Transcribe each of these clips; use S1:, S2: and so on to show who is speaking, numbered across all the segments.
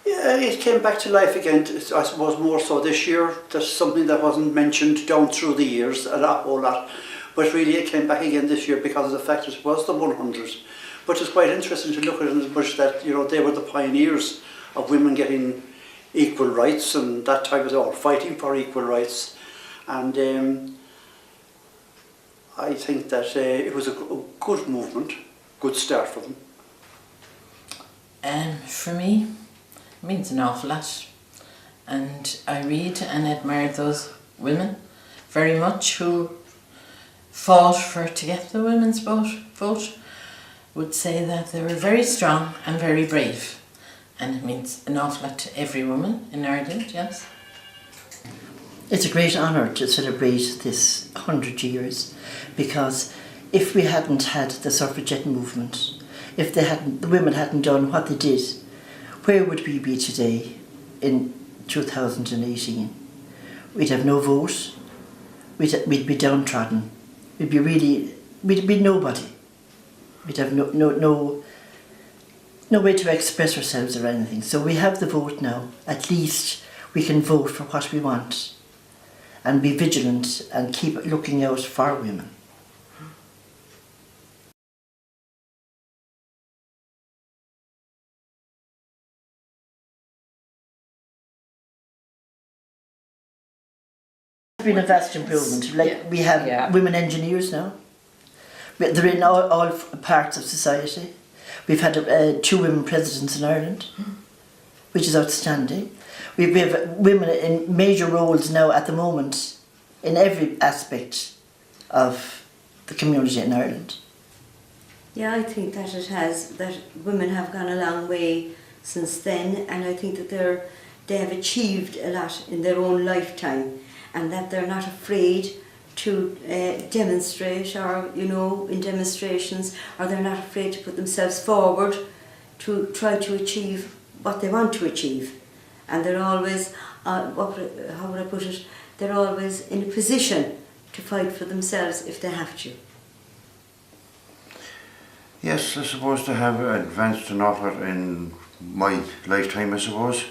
S1: Yeah, it came back to life again, I suppose more so this year. There's something that wasn't mentioned down through the years, a whole lot. But really it came back again this year because of the fact it was the 100s. But it's quite interesting to look at it as much that, you know, they were the pioneers of women getting equal rights and that type of thing, or fighting for equal rights. And I think that it was a good movement, good start for them.
S2: For me, it means an awful lot. And I read and admire those women very much who fought to get the women's vote. Would say that they were very strong and very brave. And it means an awful lot to every woman in Ireland, yes.
S3: It's a great honour to celebrate this 100 years, because if we hadn't had the suffragette movement, if the women hadn't done what they did, where would we be today in 2018? We'd have no vote, we'd be downtrodden, we'd be nobody. We'd have no way to express ourselves or anything. So we have the vote now. At least we can vote for what we want and be vigilant and keep looking out for women. There's been a vast improvement. We have women engineers now. They're in all parts of society. We've had 2 women presidents in Ireland, which is outstanding. We have women in major roles now at the moment in every aspect of the community in Ireland.
S4: Yeah, I think that that women have gone a long way since then, and I think that they have achieved a lot in their own lifetime, and that they're not afraid to demonstrate, or, you know, in demonstrations, or they're not afraid to put themselves forward to try to achieve what they want to achieve. And they're always, how would I put it, they're always in a position to fight for themselves if they have to.
S5: Yes, I suppose they have advanced an awful lot in my lifetime, I suppose.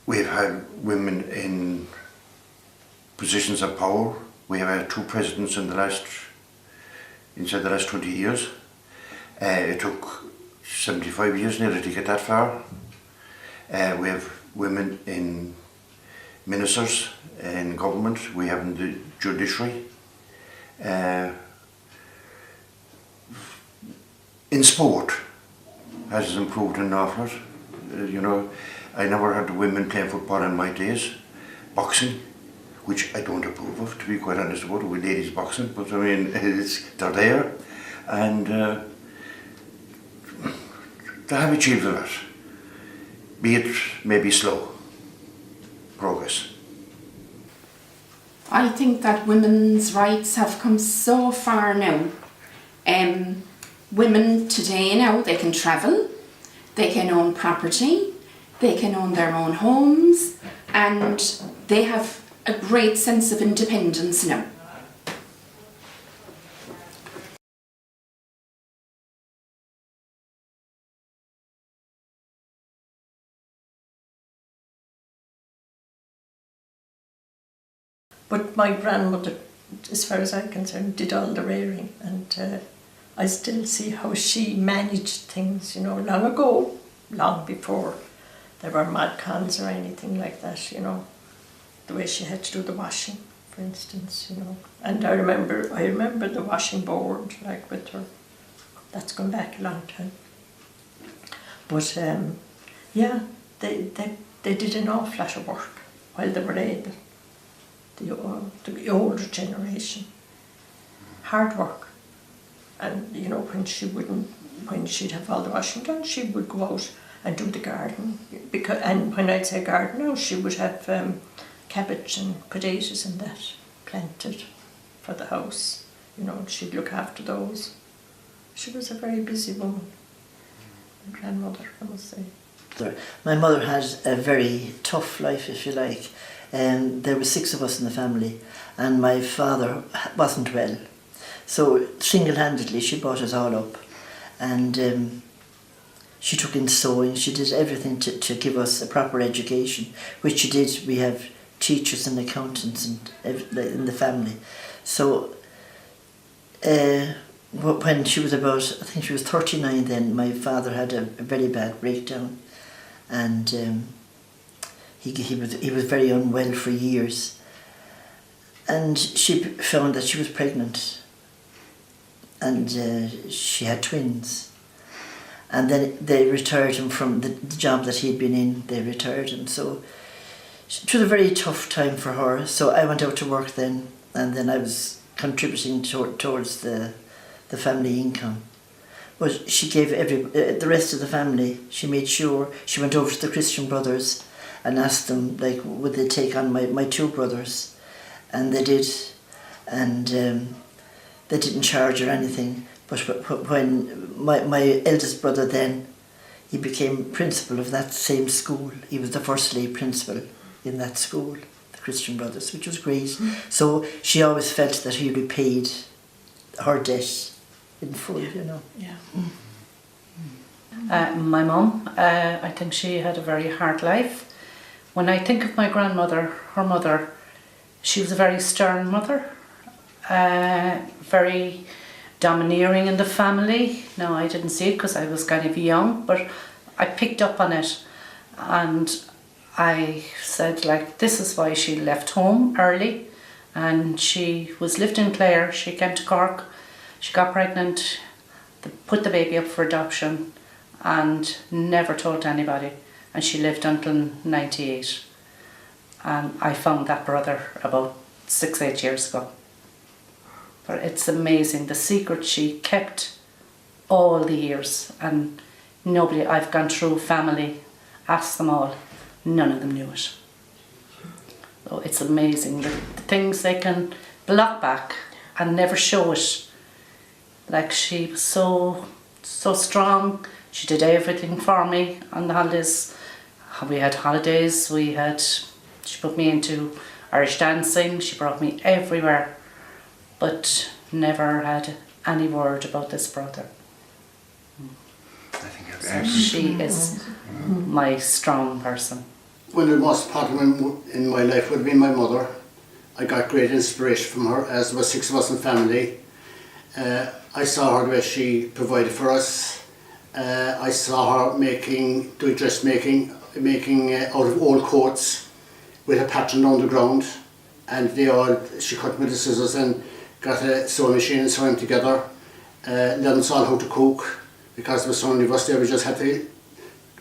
S5: We've had women in positions of power. We have had 2 presidents inside the last 20 years. It took 75 years nearly to get that far. We have women in ministers in government. We have in the judiciary. In sport, has improved an awful lot. You know, I never had women playing football in my days. Boxing, which I don't approve of, to be quite honest about it, with ladies boxing, but I mean, they're there, and they have achieved a lot, be it maybe slow progress.
S6: I think that women's rights have come so far now. Women today now, they can travel, they can own property, they can own their own homes, and they have a great sense of independence now.
S3: But my grandmother, as far as I'm concerned, did all the rearing, and I still see how she managed things, you know, long ago, long before there were mod cons or anything like that, you know. The way she had to do the washing, for instance, you know. And I remember the washing board, like with her. That's gone back a long time. But yeah, they did an awful lot of work while they were able. The older generation, hard work. And you know, when she'd have all the washing done, she would go out and do the garden. And when I'd say garden now, she would have cabbage and potatoes and that planted for the house, you know, and she'd look after those. She was a very busy woman, my grandmother, I must say. My mother had a very tough life, if you like. There were 6 of us in the family, and my father wasn't well. So single-handedly she brought us all up, and
S7: she took in sewing, she did everything to give us a proper education, which she did. We have teachers and accountants and in the family. So when she was about, I think she was 39 then, my father had a very bad breakdown, and he was very unwell for years, and she found that she was pregnant, and she had twins, and then they retired him from the job that he'd been in. They retired him, so it was a very tough time for her. So I went out to work then, and then I was contributing towards the family income. But she gave the rest of the family, she made sure, she went over to the Christian Brothers and asked them, like, would they take on my two brothers? And they did, and they didn't charge or anything. But when my eldest brother then, he became principal of that same school. He was the first lay principal in that school, the Christian Brothers, which was great. So she always felt that he repaid her debt in full, you know.
S8: Yeah. My mum, I think she had a very hard life. When I think of my grandmother, her mother, she was a very stern mother, very domineering in the family. Now, I didn't see it because I was kind of young, but I picked up on it, and I said, like, this is why she left home early, and she was lived in Clare. She came to Cork, she got pregnant, put the baby up for adoption, and never told anybody, and she lived until 98. And I found that brother about 6-8 years ago. But it's amazing the secret she kept all the years, and nobody, I've gone through family, asked them all, none of them knew it. So it's amazing the things they can block back and never show it. Like, she was so strong. She did everything for me on the holidays. We had holidays, she put me into Irish dancing, she brought me everywhere, but never had any word about this brother.
S5: I think
S8: So she is my strong person.
S9: Well, the most important in my life would have been my mother. I got great inspiration from her, as there were 6 of us in family. I saw her the way she provided for us. I saw her making dressmaking, out of old coats with a pattern on the ground, and she cut them with the scissors and got a sewing machine and sewed them together. Learned us all how to cook, because there was so many of us there. We just had to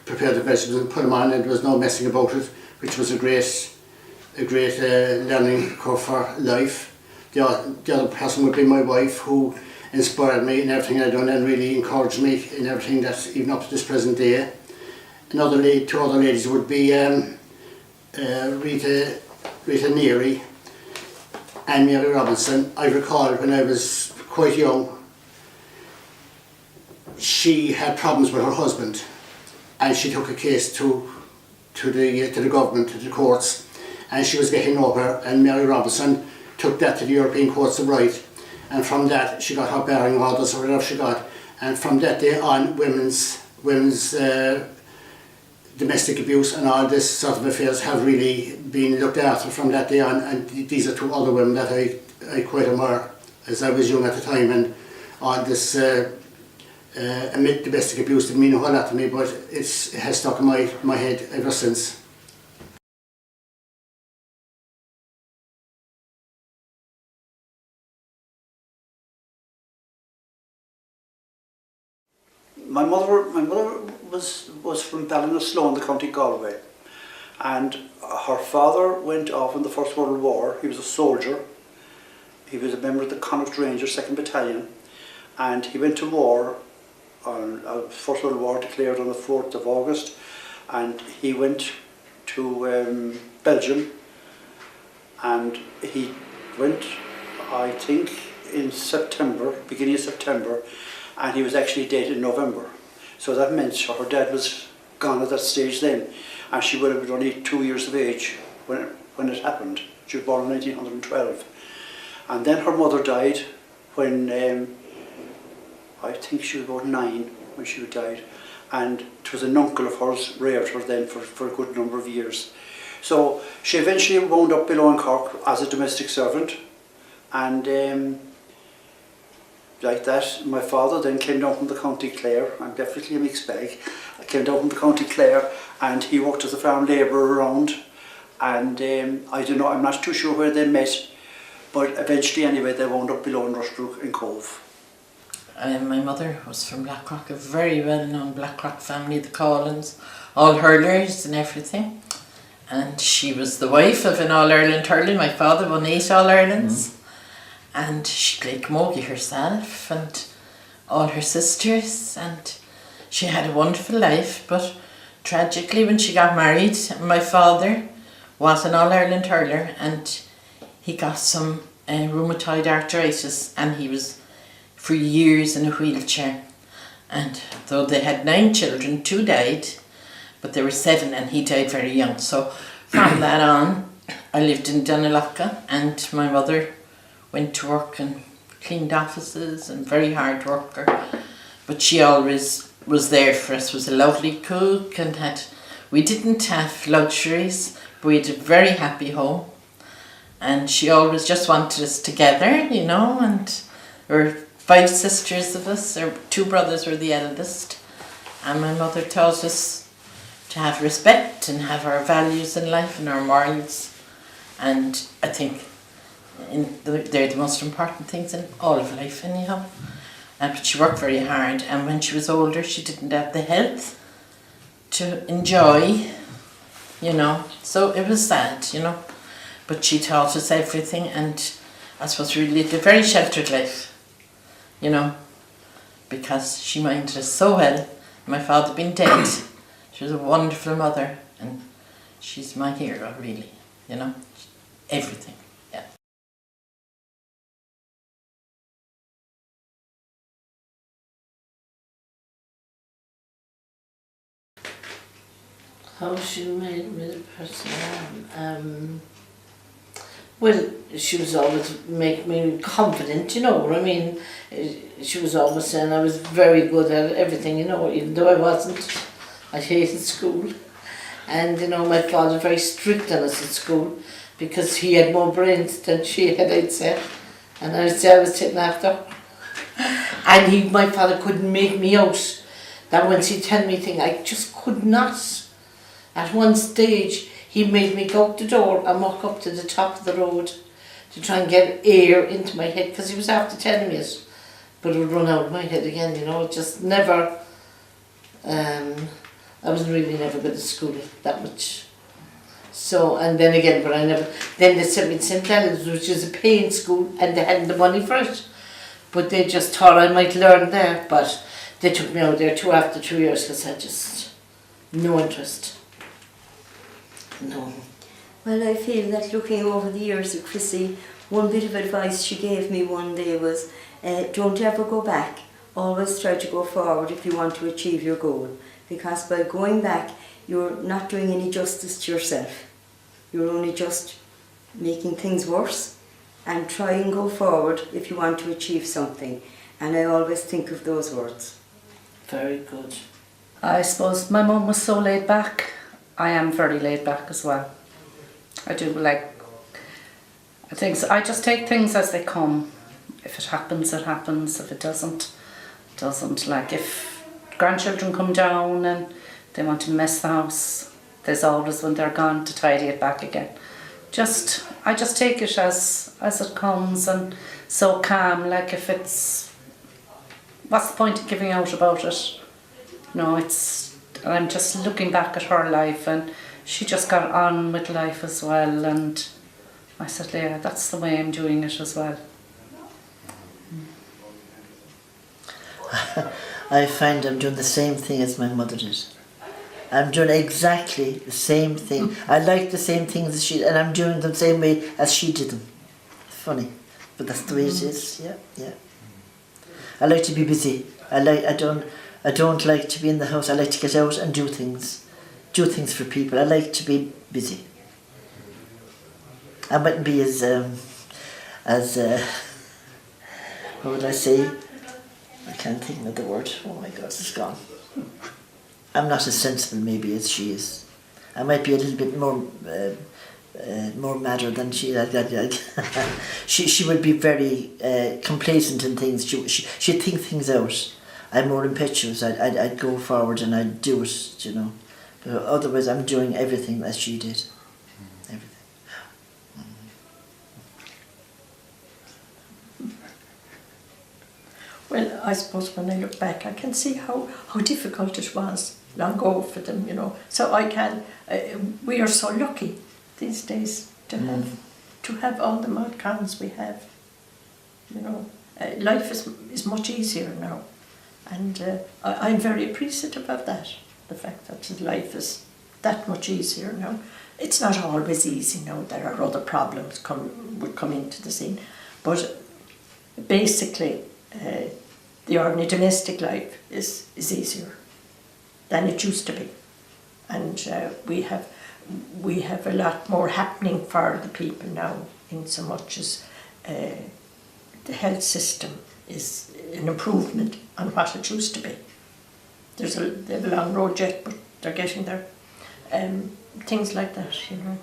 S9: prepare the vegetables and put them on, and there was no messing about it, which was a great learning curve for life. The other person would be my wife, who inspired me in everything I'd done and really encouraged me in everything that's even up to this present day. Two other ladies would be Rita Neary and Mary Robinson. I recall when I was quite young, she had problems with her husband, and she took a case to the government, to the courts, and she was getting nowhere, and Mary Robinson took that to the European Courts of Right, and from that she got her bearing orders or whatever she got, and from that day on women's domestic abuse and all this sort of affairs have really been looked after from that day on, and these are 2 other women that I quite admire, as I was young at the time, and all this domestic abuse didn't mean a whole lot to me, but it has stuck in my head ever since.
S1: My mother was from Ballinasloe in the County Galway, and her father went off in the First World War. He was a soldier. He was a member of the Connacht Rangers 2nd Battalion, and he went to war. First World War declared on the 4th of August, and he went to Belgium, and he went, I think, in September, beginning of September, and he was actually dead in November. So that meant her dad was gone at that stage then, and she would have been only 2 years of age when it happened. She was born in 1912. And then her mother died when, I think she was about 9 when she died, and it was an uncle of hers reared her then for a good number of years. So she eventually wound up below in Cork as a domestic servant, and like that, my father then came down from the County Clare. I'm definitely a mixed bag. I came down from the County Clare, and he worked as a farm labourer around, and I don't know, I'm not too sure where they met, but eventually anyway they wound up below in Rushbrook in Cove.
S2: My mother was from Blackrock, a very well-known Blackrock family, the Collins, all hurlers and everything. And she was the wife of an All-Ireland hurler. My father won 8 All-Irelands. And she played camogie herself and all her sisters, and she had a wonderful life. But tragically, when she got married, my father was an All-Ireland hurler, and he got some rheumatoid arthritis, and he was for years in a wheelchair. And though they had 9 children, 2 died, but there were 7, and he died very young. So from that on, I lived in Dunalaka, and my mother went to work and cleaned offices, and very hard worker. But she always was there for us, was a lovely cook, and we didn't have luxuries, but we had a very happy home. And she always just wanted us together, you know, and there were 5 sisters of us, or 2 brothers were the eldest. And my mother taught us to have respect and have our values in life and our morals. And I think they're the most important things in all of life anyhow. But she worked very hard, and when she was older she didn't have the health to enjoy, you know, so it was sad, you know. But she taught us everything, and I suppose we lived a very sheltered life, you know, because she minded us so well. My father being dead, she was a wonderful mother, and she's my hero really, you know, everything.
S10: How she made me the person I am. Well, she was always make me confident, you know. I mean, she was always saying I was very good at everything, you know, even though I wasn't. I hated school. And, you know, my father was very strict on us at school because he had more brains than she had, I'd say. And I'd say I was taken after. And my father couldn't make me out. That once he'd tell me things, I just could not. At one stage, he made me go out the door and walk up to the top of the road to try and get air into my head, because he was after telling me it, but it would run out of my head again, you know. It just never, I was really never good at school that much. So, and then again, but I never, then they sent me to St. Helens, which is a paying school, and they hadn't the money for it. But they just thought I might learn there, but they took me out there after 2 years because I just, no interest. No.
S4: Well, I feel that looking over the years of Chrissy, one bit of advice she gave me one day was, don't ever go back. Always try to go forward if you want to achieve your goal. Because by going back, you're not doing any justice to yourself. You're only just making things worse. And try and go forward if you want to achieve something. And I always think of those words.
S10: Very good.
S8: I suppose my mum was so laid back. I am very laid back as well. I do like things. I just take things as they come. If it happens, it happens. If it doesn't, it doesn't. Like if grandchildren come down and they want to mess the house, there's always when they're gone to tidy it back again. I just take it as it comes, and so calm. Like if it's, what's the point of giving out about it? No, I'm just looking back at her life, and she just got on with life as well, and I said, yeah, that's the way I'm doing it as well.
S7: I find I'm doing the same thing as my mother did. I'm doing exactly the same thing. I like the same things as she, and I'm doing them the same way as she did them. Funny, but that's the way it is. Yeah. I like to be busy. I don't like to be in the house. I like to get out and do things for people. I like to be busy. I mightn't be as what would I say? I can't think of the word. Oh my God, it's gone. I'm not as sensible maybe as she is. I might be a little bit more madder than she. She would be very complacent in things. She'd think things out. I'm more impetuous. I'd go forward and I'd do it, you know. But otherwise, I'm doing everything as she did. Everything.
S3: Well, I suppose when I look back, I can see how difficult it was long ago for them, you know. So I can. We are so lucky these days to have all the mod cons we have. You know, life is much easier now, and I'm very appreciative of that. The fact that life is that much easier now. It's not always easy now. There are other problems would come into the scene, but basically, the ordinary domestic life is easier than it used to be, and we have a lot more happening for the people now, in so much as the health system is an improvement on what it used to be. They have a long road yet, but they're getting there. Things like that, you know.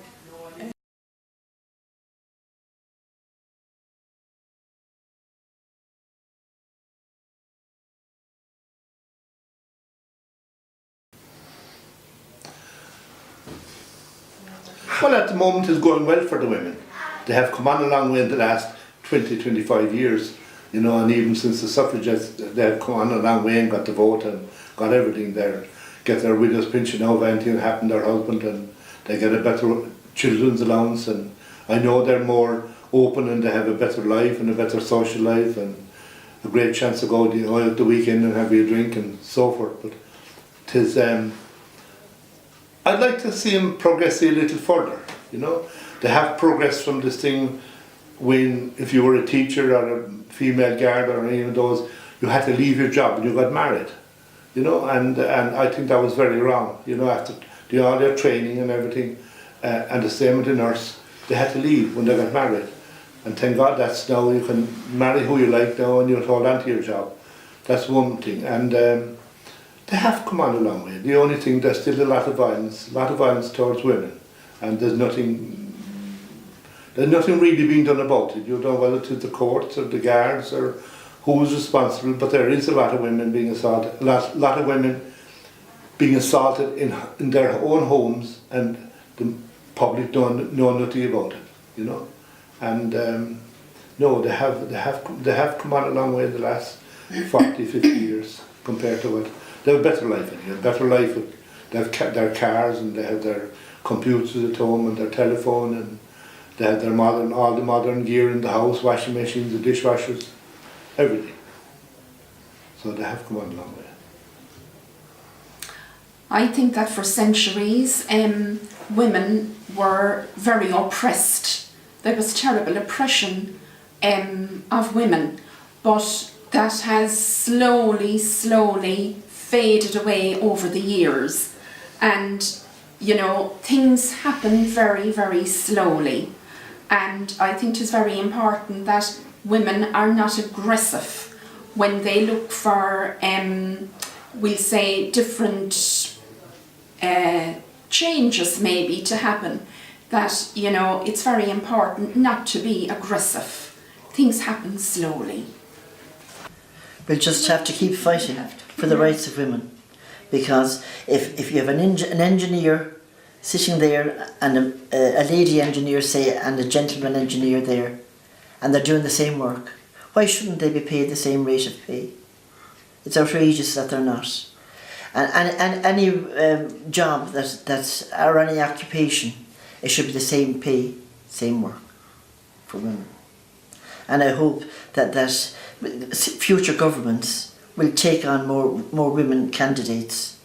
S11: Well, at the moment it's going well for the women. They have come on a long way in the last 20-25 years, you know, and even since the suffragettes, they have come on a long way and got the vote and got everything there. Get their widow's pension now if anything happened to their husband, and they get a better children's allowance, and I know they're more open and they have a better life and a better social life and a great chance to go out the weekend and have a drink and so forth. But 'tis I'd like to see them progress a little further, you know. They have progressed from this thing when, if you were a teacher or a female guard or any of those, you had to leave your job and you got married, you know, and I think that was very wrong, you know, after all their training and everything, and the same with the nurse, they had to leave when they got married. And thank God that's now, you can marry who you like now and you'll hold on to your job. That's one thing. And they have come on a long way. The only thing, there's still a lot of violence towards women, and there's nothing really being done about it. You don't know whether it's the courts or the guards or who's responsible, but there is a lot of women being assaulted. A lot of women being assaulted in their own homes, and the public don't know nothing about it, you know. And no, they have come on a long way in the last 40, 50 years compared to what. They have a better life anyway, a better life. They have their cars and they have their computers at home and their telephone, and they have their all the modern gear in the house, washing machines, the dishwashers, everything. So they have come on a long way.
S6: I think that for centuries, women were very oppressed. There was terrible oppression of women, but that has slowly faded away over the years, and you know, things happen very, very slowly, and I think it is very important that women are not aggressive when they look for we'll say different changes maybe to happen, that you know, it's very important not to be aggressive. Things happen slowly.
S7: We'll just have to keep fighting for the rights of women, because if you have an engineer sitting there and a lady engineer, say, and a gentleman engineer there, and they're doing the same work, why shouldn't they be paid the same rate of pay? It's outrageous that they're not. And any job that's or any occupation, it should be the same pay, same work for women. And I hope that future governments will take on more women candidates,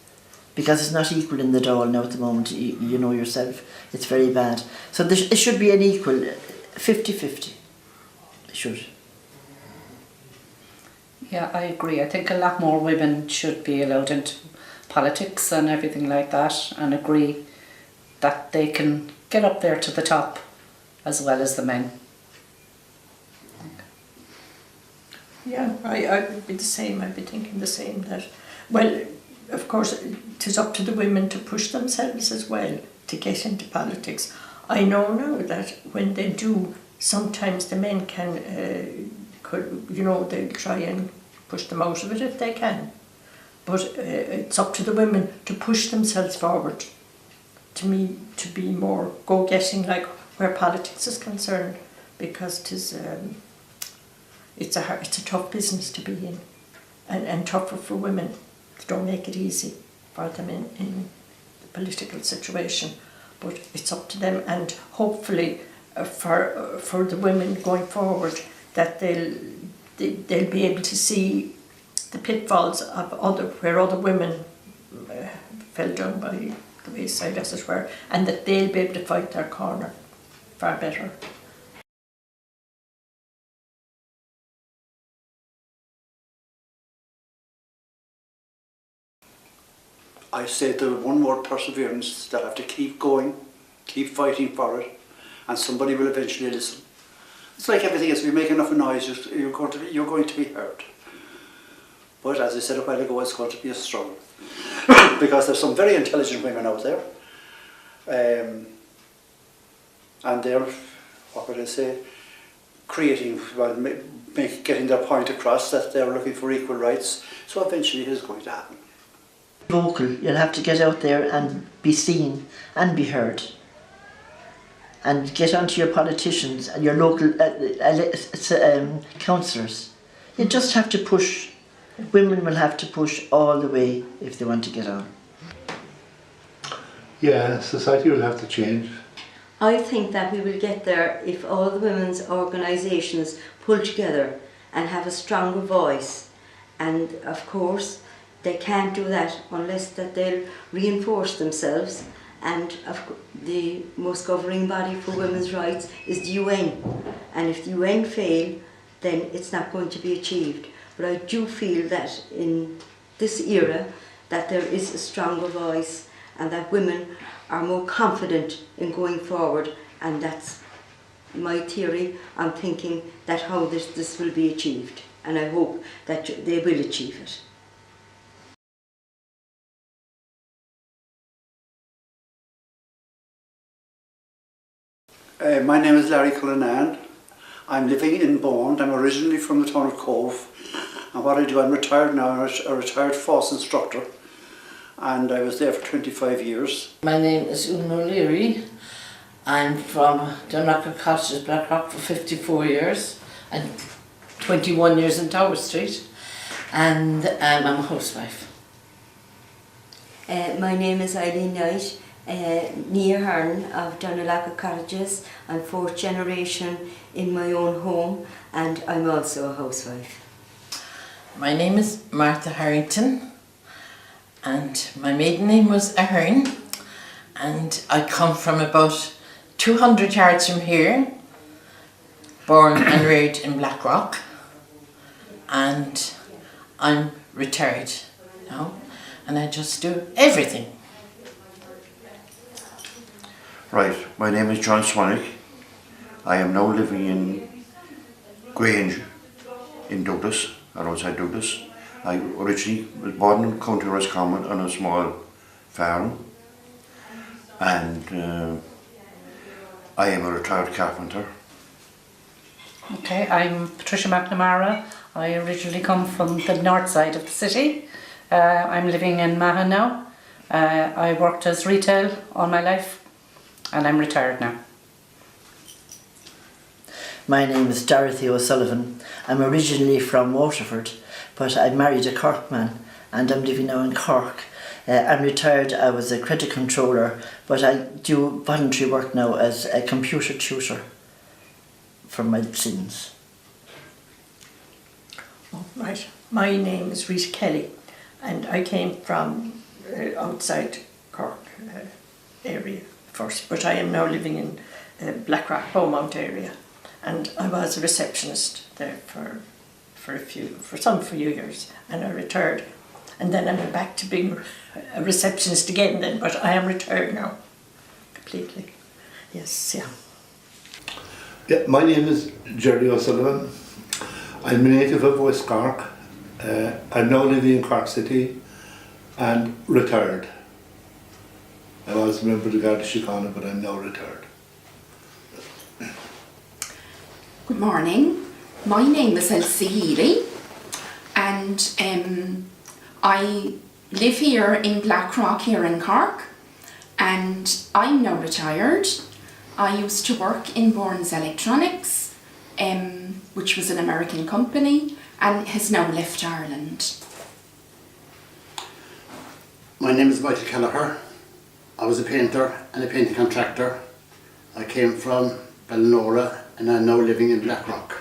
S7: because it's not equal in the Dáil now at the moment. You know yourself, it's very bad. So it should be an equal 50-50. It should.
S8: Yeah, I agree. I think a lot more women should be allowed into politics and everything like that, and agree that they can get up there to the top as well as the men.
S3: Yeah, I would be the same. I'd be thinking the same, that, well, of course, it is up to the women to push themselves as well to get into politics. I know now that when they do, sometimes the men they'll try and push them out of it if they can. But it's up to the women to push themselves forward, to be more go-getting, like where politics is concerned, because it's a tough business to be in, and tougher for women. They don't make it easy for them in the political situation, but it's up to them, and hopefully for the women going forward that they'll be able to see the pitfalls of where other women fell down by the wayside, as it were, and that they'll be able to fight their corner far better.
S1: I say the one word: perseverance. They'll have to keep going, keep fighting for it, and somebody will eventually listen. It's like everything else. If you make enough noise, you're going to be heard. But as I said a while ago, it's going to be a struggle because there's some very intelligent women out there, and they're, what would I say, creating, getting their point across that they're looking for equal rights. So eventually, it is going to happen.
S7: Vocal, you'll have to get out there and be seen and be heard, and get onto your politicians and your local councillors. You just have to push. Women will have to push all the way if they want to get on.
S11: Yeah, society will have to change.
S4: I think that we will get there if all the women's organisations pull together and have a stronger voice. And of course, they can't do that unless that they'll reinforce themselves. And the most governing body for women's rights is the UN. And if the UN fail, then it's not going to be achieved. But I do feel that in this era that there is a stronger voice and that women are more confident in going forward, and that's my theory. I'm thinking that how this will be achieved, and I hope that they will achieve it.
S1: My name is Larry Cullinan. I'm living in Bond. I'm originally from the town of Cove, and what I do, I'm retired now. I'm a retired FOSS instructor, and I was there for 25 years.
S10: My name is Una O'Leary. I'm from Dundalk Cottages, Blackrock, for 54 years and 21 years in Tower Street, and I'm a housewife.
S4: My name is Eileen Knight, near Hearn of Dundalk Cottages. I'm fourth generation in my own home, and I'm also a housewife.
S2: My name is Martha Harrington, and my maiden name was Ahern, and I come from about 200 yards from here, born and reared in Blackrock, and I'm retired now, and I just do everything.
S5: Right, my name is John Swanwick. I am now living in Grange in Douglas, or outside Douglas. I originally was born in County Roscommon on a small farm, and I am a retired carpenter.
S8: Okay, I'm Patricia McNamara. I originally come from the north side of the city. I'm living in Mahon now. I worked as retail all my life, and I'm retired now.
S7: My name is Dorothy O'Sullivan. I'm originally from Waterford, but I married a Cork man, and I'm living now in Cork. I'm retired. I was a credit controller, but I do voluntary work now as a computer tutor for my sins.
S3: Oh, right. My name is Rita Kelly, and I came from outside Cork area first, but I am now living in Blackrock, Beaumont area, and I was a receptionist there for some few years, and I retired, and then I went back to being a receptionist again. Then, but I am retired now, completely. Yes, yeah.
S11: Yeah, my name is Jerry O'Sullivan. I'm a native of West Cork. I'm now living in Cork City. and retired. I was a member of the Garda Síochána, but I'm now retired.
S6: Good morning. My name is Elsie Healy, and I live here in Blackrock here in Cork, and I'm now retired. I used to work in Burns Electronics, which was an American company, and has now left Ireland.
S9: My name is Michael Kelleher. I was a painter and a painting contractor. I came from Ballinora and I'm now living in Blackrock.